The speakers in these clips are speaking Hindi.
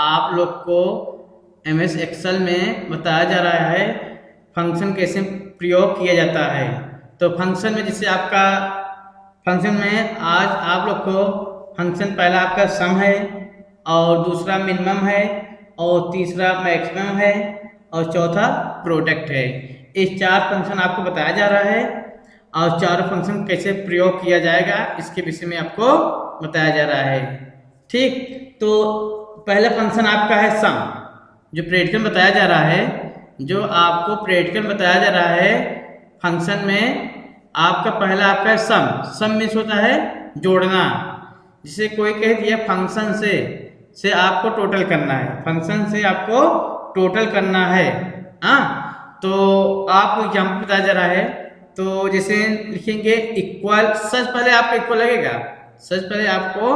आप लोग को MS एक्सेल में बताया जा रहा है फंक्शन कैसे प्रयोग किया जाता है। तो फंक्शन में जैसे आपका फंक्शन में आज आप लोग को फंक्शन पहला आपका सम है और दूसरा मिनिमम है और तीसरा मैक्सिमम है और चौथा प्रोडक्ट है। इस 4 फंक्शन आपको बताया जा रहा है और 4 फंक्शन कैसे प्रयोग किया जाएगा इसके विषय में आपको बताया जा रहा है। ठीक, तो पहला फंक्शन आपका है सम, जो प्रेडिकल बताया जा रहा है, जो आपको प्रेडिकल बताया जा रहा है फंक्शन में आपका पहला आपका है सम। सम मीन्स होता है जोड़ना। जिसे कोई कह दिया फंक्शन से आपको टोटल करना है, फंक्शन से आपको टोटल करना है। हाँ, तो आपको एग्जाम्पल बताया जा रहा है। तो जैसे लिखेंगे इक्वल, सच पहले आपका इक्वल लगेगा, सच पहले आपको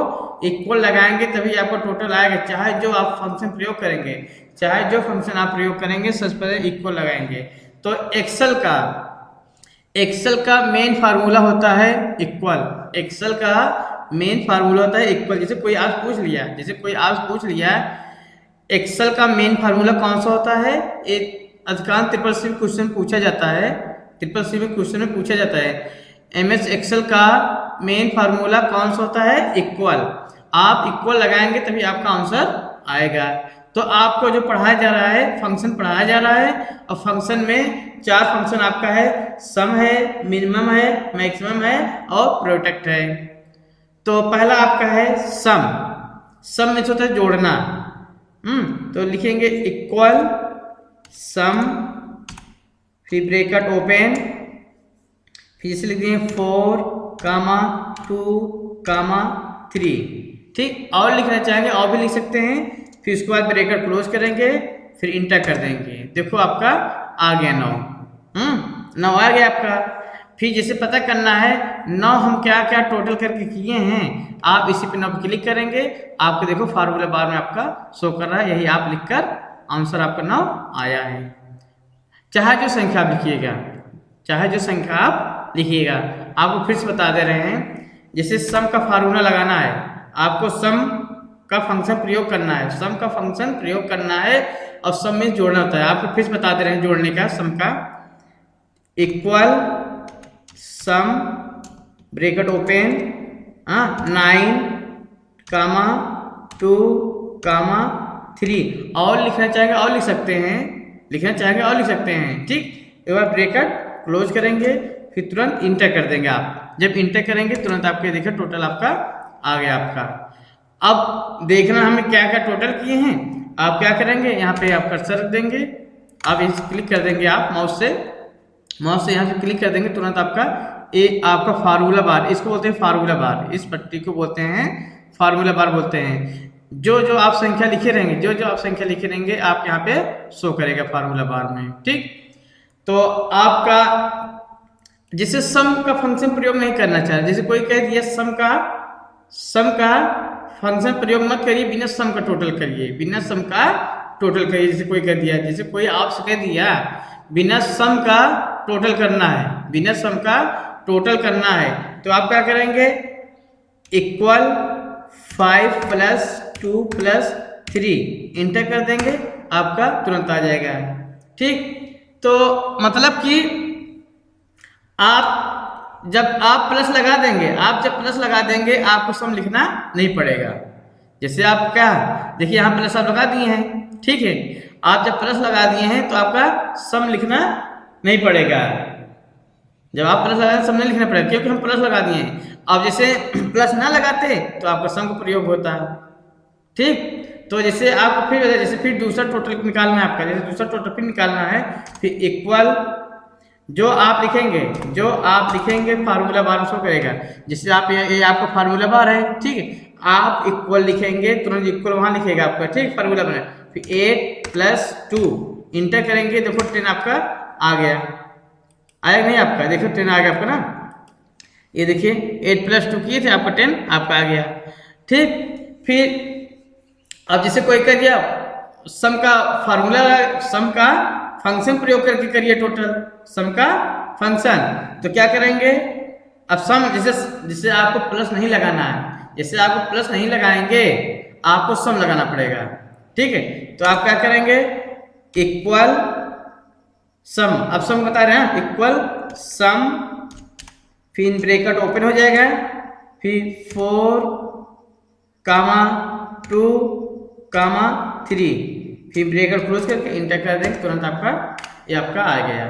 इक्वल लगाएंगे तभी आपको टोटल आएगा। चाहे जो आप फंक्शन प्रयोग करेंगे, चाहे जो फंक्शन आप प्रयोग करेंगे, सच पहले इक्वल लगाएंगे। तो एक्सेल का मेन फार्मूला होता है इक्वल। एक्सेल का मेन फार्मूला होता है इक्वल। जैसे कोई आज पूछ लिया एक्सेल का मेन फार्मूला कौन सा होता है। एक अधिकांश CCC क्वेश्चन पूछा जाता है, CCC क्वेश्चन में पूछा जाता है MS एक्सेल का मेन फार्मूला कौन सा होता है, इक्वल। आप इक्वल लगाएंगे तभी आपका आंसर आएगा। तो आपको जो पढ़ाया जा रहा है, फंक्शन पढ़ाया जा रहा है और फंक्शन में 4 फंक्शन आपका है, सम है, मिनिमम है, मैक्सिमम है और प्रोडक्ट है। तो पहला आपका है सम। सम में होता है जोड़ना। तो लिखेंगे इक्वल सम, फिर ब्रैकेट ओपन, फिर इसे लिख देंगे 4, 2, 3। ठीक, और लिखना चाहेंगे और भी लिख सकते हैं। फिर उसके बाद ब्रैकेट क्लोज करेंगे, फिर इंटर कर देंगे। देखो आपका आ गया 9 आ गया आपका। फिर जैसे पता करना है 9 हम क्या क्या टोटल करके किए हैं, आप इसी पे 9 पे क्लिक करेंगे। आपको देखो फार्मूला बार में आपका शो कर रहा है, यही आप लिखकर आंसर आपका 9 आया है। चाहे जो संख्या आप लिखिएगा, चाहे जो संख्या आप लिखिएगा। आपको फिर से बता दे रहे हैं, जैसे सम का फार्मूला लगाना है, आपको सम का फंक्शन प्रयोग करना है, सम का फंक्शन प्रयोग करना है और सम में जोड़ना होता है। आपको फिर से बता दे रहे हैं जोड़ने का, सम का इक्वल सम ब्रैकेट ओपन 9, 2, 3। और लिखना चाहेंगे और लिख सकते हैं, लिखना चाहेंगे और लिख सकते हैं। ठीक, एक बार ब्रैकेट क्लोज करेंगे, फिर तुरंत इंटर कर देंगे। आप जब इंटर करेंगे तुरंत आपके देखिए टोटल आपका आ गया आपका। अब देखना हमें क्या क्या टोटल किए हैं। आप क्या करेंगे, यहाँ पे आप कर्सर रख देंगे, आप इस क्लिक कर देंगे, आप माउस से यहाँ से क्लिक कर देंगे, तुरंत आपका आपका फार्मूला बार, इसको बोलते हैं फार्मूला बार, इस पट्टी को बोलते हैं फार्मूला बार बोलते हैं। जो आप संख्या लिखे रहेंगे, जो आप संख्या लिखे रहेंगे आप यहाँ पे शो करेगा फार्मूला बार में। ठीक, तो आपका जिसे सम का फंक्शन प्रयोग नहीं करना चाहिए, जैसे कोई कह दिया सम का फंक्शन प्रयोग मत करिए, बिना सम का टोटल करिए, बिना सम का टोटल करिए। जैसे कोई कह दिया, जैसे कोई आपसे कह दिया बिना सम का टोटल करना है, बिना सम का टोटल करना है, तो आप क्या करेंगे, इक्वल 5 + 2 + 3 इंटर कर देंगे, आपका तुरंत आ जाएगा। ठीक, तो मतलब कि आप जब आप प्लस लगा देंगे, आपको सम लिखना नहीं पड़ेगा। जैसे आप क्या देखिए यहाँ प्लस आप लगा दिए हैं, ठीक है, आप जब प्लस लगा दिए हैं तो आपका सम लिखना नहीं पड़ेगा। जब आप प्लस लगाते सम नहीं लिखना पड़ेगा, क्योंकि हम प्लस लगा दिए हैं। अब जैसे प्लस ना लगाते तो आपका सम का प्रयोग होता है। ठीक, तो जैसे आपको फिर दूसरा टोटल निकालना है आपका, जैसे दूसरा टोटल फिर निकालना है, फिर इक्वल जो आप लिखेंगे फार्मूला बार शो करेगा। जैसे आप ये आपका फार्मूला बार है, ठीक है, आप इक्वल लिखेंगे, तुरंत इक्वल वहां लिखेगा आपका, ठीक, फार्मूला बना। फिर 8 + 2 इंटर करेंगे, देखो 10 आपका आ गया, आया नहीं आपका, देखो 10 आ गया आपका ना, ये देखिए 8 + 2 किए थे, आपका 10 आपका आ गया। ठीक, फिर अब जैसे कोई कह दिया सम का फार्मूला, सम का फंक्शन प्रयोग करके करिए टोटल, सम का फंक्शन, तो क्या करेंगे, अब सम जैसे आपको प्लस नहीं लगाना है, जैसे आपको प्लस नहीं लगाएंगे आपको सम लगाना पड़ेगा। ठीक है, तो आप क्या करेंगे, इक्वल सम, अब सम बता रहे हैं, इक्वल सम, फिर ब्रैकेट ओपन हो जाएगा, फिर 4 कामा 2 कामा 3, फिर ब्रैकेट क्लोज करके इंटर कर देंगे, तुरंत आपका ये आपका आ गया।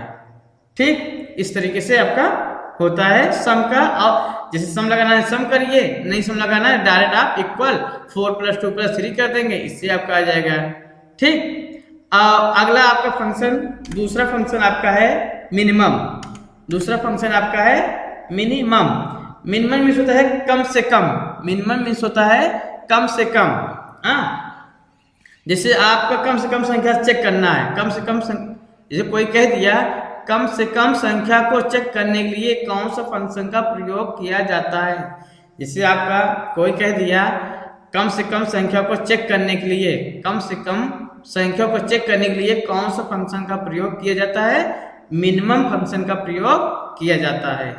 ठीक, इस तरीके से आपका होता है सम का। और जैसे सम लगाना है सम करिए, नहीं सम लगाना है डायरेक्ट आप इक्वल 4 + 2 + 3 कर देंगे, इससे आपका आ जाएगा। ठीक, अगला आपका फंक्शन, दूसरा फंक्शन आपका है मिनिमम। दूसरा फंक्शन आपका है मिनिमम। मिनिमम मीन्स होता है कम से कम, मिनिमम मीन्स होता है कम से कम। जैसे आपका कम से कम संख्या चेक करना है, कम से कम जैसे कोई कह दिया कम से कम संख्या को चेक करने के लिए कौन सा फंक्शन का प्रयोग किया जाता है। जैसे आपका कोई कह दिया कम से कम संख्या को चेक करने के लिए, कम से कम संख्या को चेक करने के लिए कौन सा फंक्शन का प्रयोग किया जाता है, मिनिमम फंक्शन का प्रयोग किया जाता है।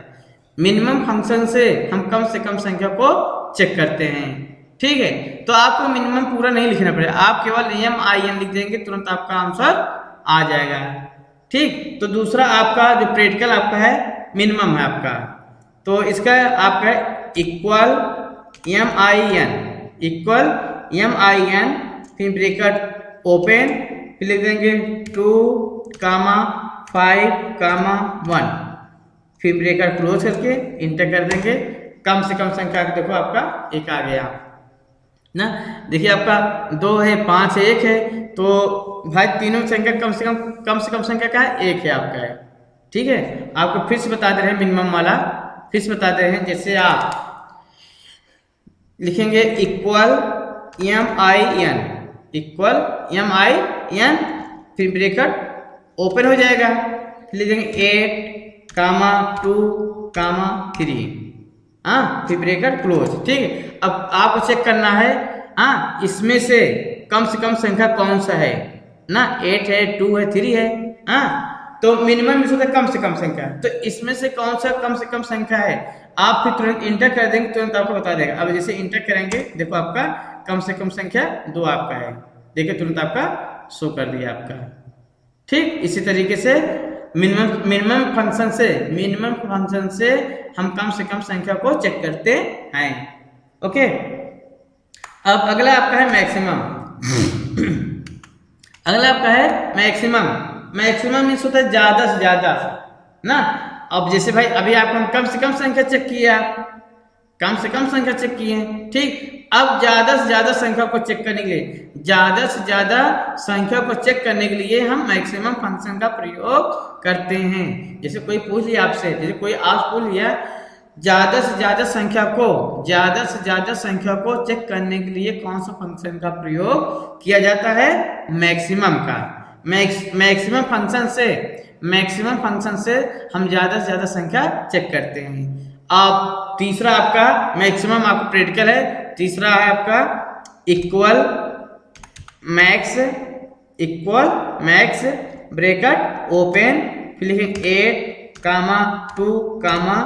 मिनिमम फंक्शन से हम कम से कम संख्या को चेक करते हैं। ठीक है, तो आपको मिनिमम पूरा नहीं लिखना पड़ेगा, आप केवल MIN लिख देंगे, तुरंत आपका आंसर आ जाएगा। ठीक, तो दूसरा आपका जो प्रैक्टिकल आपका है मिनिमम है आपका, तो इसका आपका इक्वल MIN, इक्वल MIN, फिर ब्रैकेट ओपन, फिर लिख देंगे 2 कामा 5 कामा 1, फिर ब्रैकेट क्लोज करके इंटर कर देंगे, कम से कम संख्या देखो आपका एक आ गया ना। देखिए आपका 2 है, 5 है, 1 है, तो भाई तीनों संख्या कम से कम संख्या का है, 1 है आपका है। ठीक है, आपको फिर से बता दे रहे हैं मिनिमम वाला, फिर से बता दे रहे हैं। जैसे आप लिखेंगे इक्वल MIN, इक्वल MIN, फिर ब्रैकेट ओपन हो जाएगा, फिर लिखेंगे 8 कामा 2 कामा 3, फिर ब्रैकेट क्लोज। ठीक है, अब आपको चेक करना है इसमें से कम संख्या कौन सा है ना, 8 है, 2 है, 3 है, तो मिनिमम में होता है कम से कम संख्या, तो इसमें से कौन सा कम से कम संख्या है, आप फिर तुरंत इंटर कर देंगे, तुरंत आपको बता देगा। अब जैसे इंटर करेंगे, देखो आपका कम से कम संख्या 2 आपका है, देखिए तुरंत आपका शो कर दिया आपका। ठीक, इसी तरीके से मिनिमम फंक्शन से हम कम से कम संख्या को चेक करते हैं। ओके, अब अगला आपका है मैक्सिमम। अगला आपका है मैक्सिमम। मैक्सिमम मीन्स होता है ज्यादा से ज्यादा ना। अब जैसे भाई अभी आपको कम से कम संख्या चेक किया, कम से कम संख्या चेक किए, ठीक, अब ज्यादा से ज्यादा संख्या को चेक करने के लिए, ज्यादा से ज्यादा संख्या को चेक करने के लिए हम मैक्सिमम फंक्शन का प्रयोग करते हैं। जैसे कोई पूछ लिया आपसे, जैसे कोई आज पूछ लिया ज्यादा से ज्यादा संख्या को चेक करने के लिए कौन सा फंक्शन का प्रयोग किया जाता है, मैक्सिमम का। मैक्सिमम फंक्शन से हम ज्यादा से ज्यादा संख्या चेक करते हैं। अब तीसरा आपका मैक्सिमम आपका प्रैक्टिकल है। तीसरा है आपका इक्वल मैक्स ब्रैकेट ओपन, फिर लिखेंगे 8 कामा 2 कामा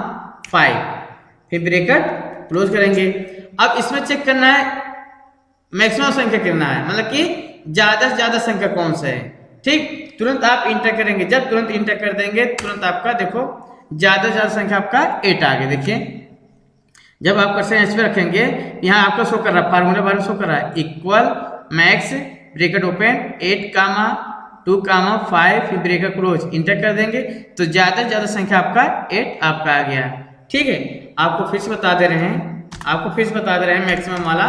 5, फिर ब्रैकेट क्लोज करेंगे। अब इसमें चेक करना है मैक्सिमम संख्या करना है, मतलब कि ज्यादा से ज्यादा संख्या कौन सा है। ठीक, तुरंत आप इंटर करेंगे, जब तुरंत इंटर कर देंगे तुरंत आपका देखो ज्यादा से ज्यादा संख्या आपका 8 आ गया। देखिए जब आप कर्सर इस पे रखेंगे, यहाँ आपका शो कर रहा है, फार्मूला बार शो कर रहा है इक्वल मैक्स ब्रैकेट ओपन 8 कामा 2 कामा 5, फिर ब्रैकेट क्लोज, इंटर कर देंगे तो ज्यादा से ज्यादा संख्या आपका 8 आपका आ गया। ठीक है, आपको फिर से बता दे रहे हैं, मैक्सिमम वाला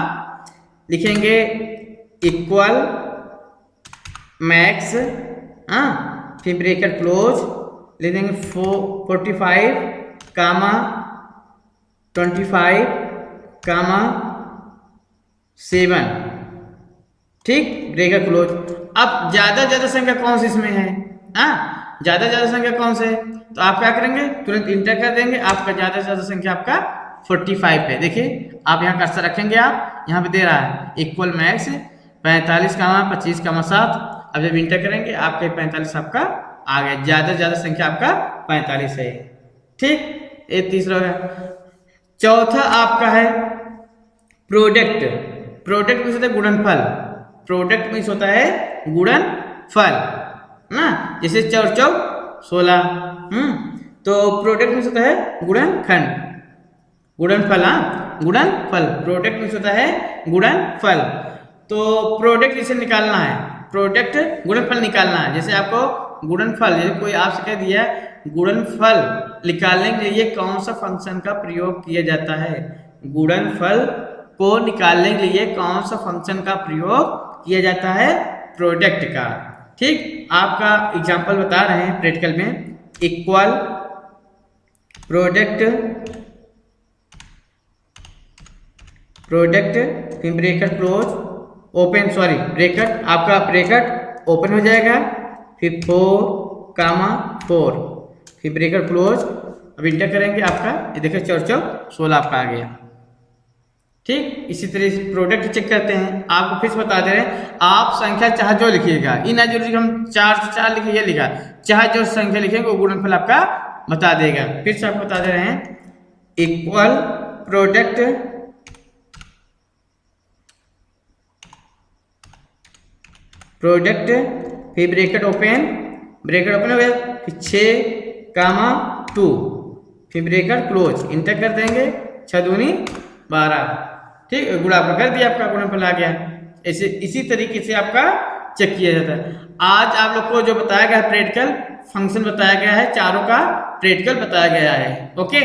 लिखेंगे इक्वल मैक्स, फिर ब्रैकेट क्लोज, ले देंगे 45 कामा 25 कामा 7, ठीक, ब्रैकेट क्लोज। अब ज्यादा संख्या कौन सी इसमें है, ज्यादा संख्या कौन से है, तो आप क्या करेंगे तुरंत इंटर कर देंगे, आपका ज्यादा से ज्यादा संख्या आपका 45 है। देखिए आप यहाँ कर्सर रखेंगे, आप यहाँ पे दे रहा है इक्वल मैक्स 45 कामा 25 कामा 7, अब जब इंटर करेंगे आपके 45 आपका आ गया, ज्यादा से ज्यादा संख्या आपका 45 है। ठीक, ये तीसरा है। चौथा आपका है प्रोडक्ट में गुणनफल। प्रोडक्ट मीन्स होता है गुणनफल ना, जैसे 4 4 16। तो प्रोडक्ट मीन्स होता है गुणनखंड, गुणनफल। हाँ, गुणनफल प्रोडक्ट मीन्स होता है गुणनफल। तो प्रोडक्ट जैसे निकालना है, प्रोडक्ट गुणनफल निकालना है, जैसे आपको गुणनफल, जैसे कोई आपसे कह दिया गुणनफल निकालने के लिए कौन सा फंक्शन का प्रयोग किया जाता है, गुणनफल को निकालने के लिए कौन सा फंक्शन का प्रयोग किया जाता है, प्रोडक्ट का। ठीक, आपका एग्जांपल बता रहे हैं प्रैक्टिकल में, इक्वल प्रोडक्ट, प्रोडक्ट फिर bracket close open, sorry bracket, आपका ब्रैकेट ओपन हो जाएगा, फिर 4 कामा 4, फिर ब्रैकेट क्लोज। अब इंटर करेंगे, आपका ये देखिए 4 4 16 आपका आ गया। ठीक, इसी तरह से प्रोडक्ट चेक करते हैं। आपको फिर से बता दे रहे हैं, आप संख्या चाहे जो लिखिएगा, इन जरूरी हम 4 से 4 लिखे, ये लिखा, चाहे जो संख्या लिखेंगे वो गुणनफल आपका बता देगा। फिर से आपको बता दे रहे हैं, इक्वल प्रोडक्ट, प्रोडक्ट फिर ब्रैकेट ओपन, ब्रैकेट ओपन हो गया, फिर 6 कामा 2, फिर ब्रैकेट क्लोज, इंटर कर देंगे, 6 दूनी 12। ठीक, गुणा आपका कर दिया, आपका गुणनफल आ गया। ऐसे इसी तरीके से आपका चेक किया जाता है। आज आप लोग को जो बताया गया है प्रैक्टिकल फंक्शन बताया गया है, चारों का प्रैक्टिकल बताया गया है। ओके।